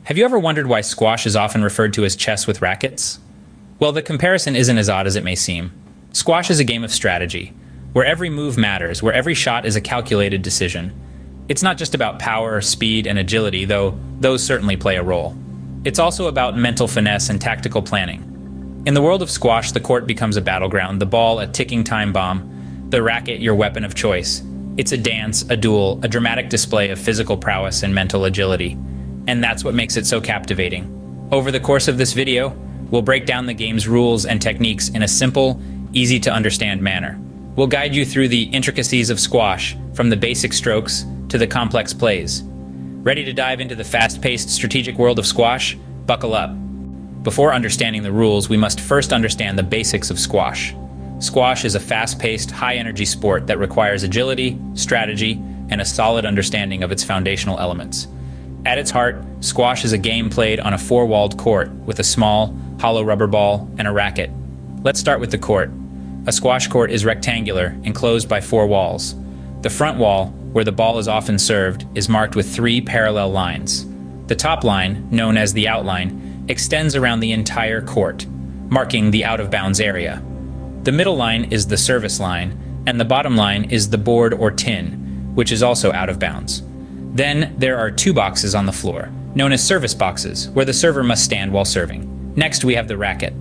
Have you ever wondered why squash is often referred to as chess with rackets? Well, the comparison isn't as odd as it may seem. Squash is a game of strategy, where every move matters, where every shot is a calculated decision. It's not just about power, speed, and agility, though those certainly play a role. It's also about mental finesse and tactical planning. In the world of squash, the court becomes a battleground, the ball a ticking time bomb, the racket your weapon of choice. It's a dance, a duel, a dramatic display of physical prowess and mental agility. And that's what makes it so captivating. Over the course of this video, we'll break down the game's rules and techniques in a simple, easy-to-understand manner. We'll guide you through the intricacies of squash, from the basic strokes to the complex plays. Ready to dive into the fast-paced, strategic world of squash? Buckle up. Before understanding the rules, we must first understand the basics of squash. Squash is a fast-paced, high-energy sport that requires agility, strategy, and a solid understanding of its foundational elements. At its heart, squash is a game played on a four-walled court with a small, hollow rubber ball and a racket. Let's start with the court. A squash court is rectangular, enclosed by four walls. The front wall, where the ball is often served, is marked with three parallel lines. The top line, known as the outline, extends around the entire court, marking the out-of-bounds area. The middle line is the service line, and the bottom line is the board or tin, which is also out of bounds. Then there are two boxes on the floor, known as service boxes, where the server must stand while serving. Next, we have the racket.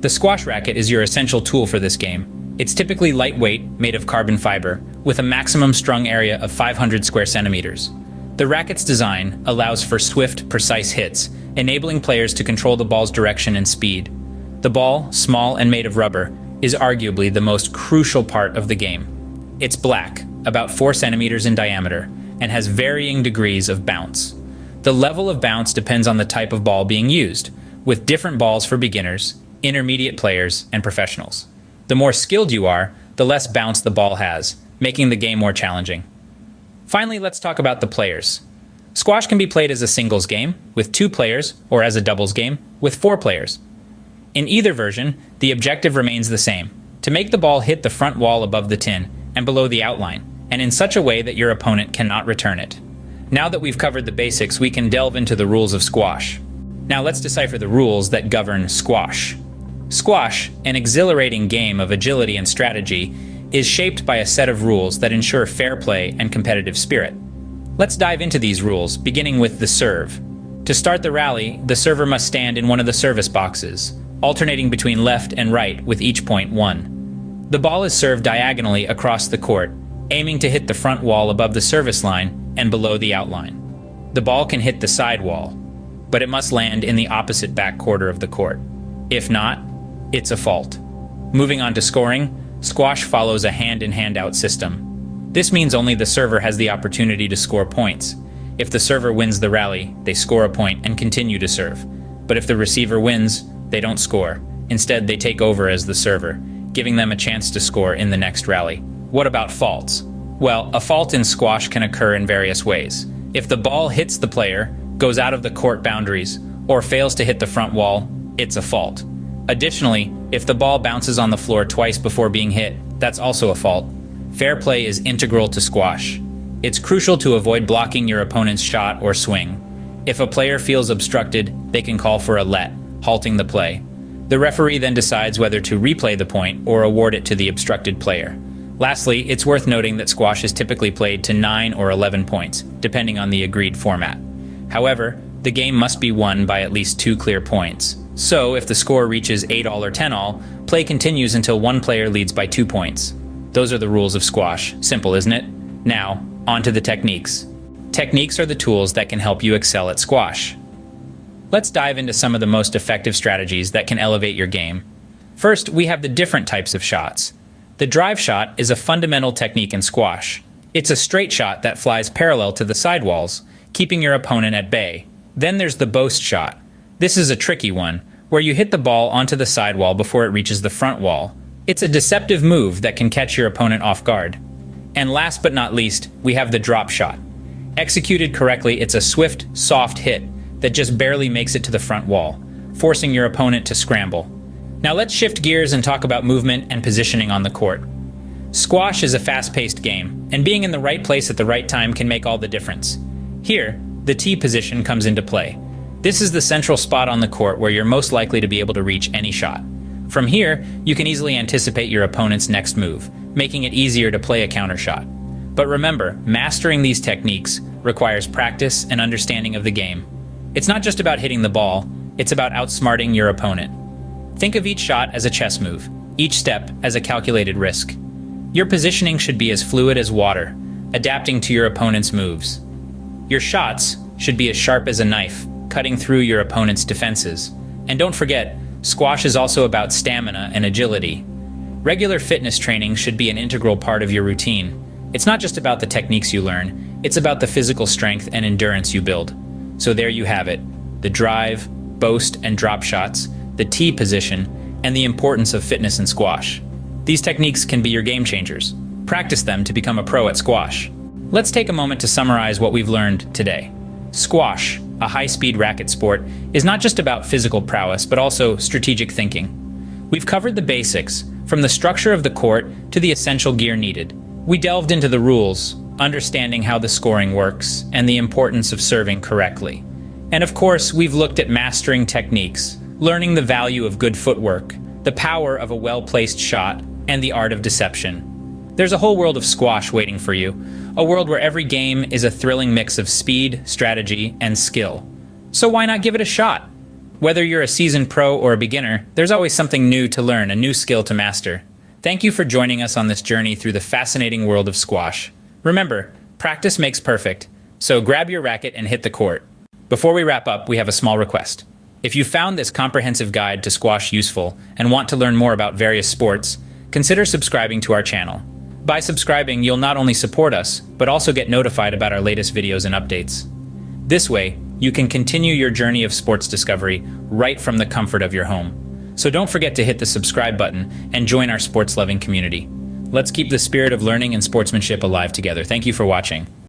The squash racket is your essential tool for this game. It's typically lightweight, made of carbon fiber, with a maximum strung area of 500 square centimeters. The racket's design allows for swift, precise hits, enabling players to control the ball's direction and speed. The ball, small and made of rubber, is arguably the most crucial part of the game. It's black, about 4 centimeters in diameter, and has varying degrees of bounce. The level of bounce depends on the type of ball being used, with different balls for beginners, intermediate players, and professionals. The more skilled you are, the less bounce the ball has, making the game more challenging. Finally, let's talk about the players. Squash can be played as a singles game, with 2 players, or as a doubles game, with 4 players. In either version, the objective remains the same: to make the ball hit the front wall above the tin and below the outline, and in such a way that your opponent cannot return it. Now that we've covered the basics, we can delve into the rules of squash. Now let's decipher the rules that govern squash. Squash, an exhilarating game of agility and strategy, is shaped by a set of rules that ensure fair play and competitive spirit. Let's dive into these rules, beginning with the serve. To start the rally, the server must stand in one of the service boxes, alternating between left and right with each point won. The ball is served diagonally across the court, aiming to hit the front wall above the service line and below the outline. The ball can hit the side wall, but it must land in the opposite back quarter of the court. If not, it's a fault. Moving on to scoring, squash follows a hand-in-hand-out system. This means only the server has the opportunity to score points. If the server wins the rally, they score a point and continue to serve. But if the receiver wins, they don't score. Instead, they take over as the server, giving them a chance to score in the next rally. What about faults? Well, a fault in squash can occur in various ways. If the ball hits the player, goes out of the court boundaries, or fails to hit the front wall, it's a fault. Additionally, if the ball bounces on the floor twice before being hit, that's also a fault. Fair play is integral to squash. It's crucial to avoid blocking your opponent's shot or swing. If a player feels obstructed, they can call for a let, halting the play. The referee then decides whether to replay the point or award it to the obstructed player. Lastly, it's worth noting that squash is typically played to 9 or 11 points, depending on the agreed format. However, the game must be won by at least 2 clear points. So, if the score reaches 8-all or 10-all, play continues until one player leads by 2 points. Those are the rules of squash. Simple, isn't it? Now, on to the techniques. Techniques are the tools that can help you excel at squash. Let's dive into some of the most effective strategies that can elevate your game. First, we have the different types of shots. The drive shot is a fundamental technique in squash. It's a straight shot that flies parallel to the sidewalls, keeping your opponent at bay. Then there's the boast shot. This is a tricky one, where you hit the ball onto the sidewall before it reaches the front wall. It's a deceptive move that can catch your opponent off guard. And last but not least, we have the drop shot. Executed correctly, it's a swift, soft hit that just barely makes it to the front wall, forcing your opponent to scramble. Now let's shift gears and talk about movement and positioning on the court. Squash is a fast-paced game, and being in the right place at the right time can make all the difference. Here, the tee position comes into play. This is the central spot on the court where you're most likely to be able to reach any shot. From here, you can easily anticipate your opponent's next move, making it easier to play a counter shot. But remember, mastering these techniques requires practice and understanding of the game. It's not just about hitting the ball, it's about outsmarting your opponent. Think of each shot as a chess move, each step as a calculated risk. Your positioning should be as fluid as water, adapting to your opponent's moves. Your shots should be as sharp as a knife, cutting through your opponent's defenses. And don't forget, squash is also about stamina and agility. Regular fitness training should be an integral part of your routine. It's not just about the techniques you learn, it's about the physical strength and endurance you build. So there you have it, the drive, boast and drop shots, the tee position, and the importance of fitness in squash. These techniques can be your game changers. Practice them to become a pro at squash. Let's take a moment to summarize what we've learned today. Squash, a high-speed racket sport, is not just about physical prowess, but also strategic thinking. We've covered the basics, from the structure of the court to the essential gear needed. We delved into the rules, understanding how the scoring works, and the importance of serving correctly. And of course, we've looked at mastering techniques, learning the value of good footwork, the power of a well-placed shot, and the art of deception. There's a whole world of squash waiting for you, a world where every game is a thrilling mix of speed, strategy, and skill. So why not give it a shot? Whether you're a seasoned pro or a beginner, there's always something new to learn, a new skill to master. Thank you for joining us on this journey through the fascinating world of squash. Remember, practice makes perfect, so grab your racket and hit the court. Before we wrap up, we have a small request. If you found this comprehensive guide to squash useful and want to learn more about various sports, consider subscribing to our channel. By subscribing, you'll not only support us, but also get notified about our latest videos and updates. This way, you can continue your journey of sports discovery right from the comfort of your home. So don't forget to hit the subscribe button and join our sports-loving community. Let's keep the spirit of learning and sportsmanship alive together. Thank you for watching.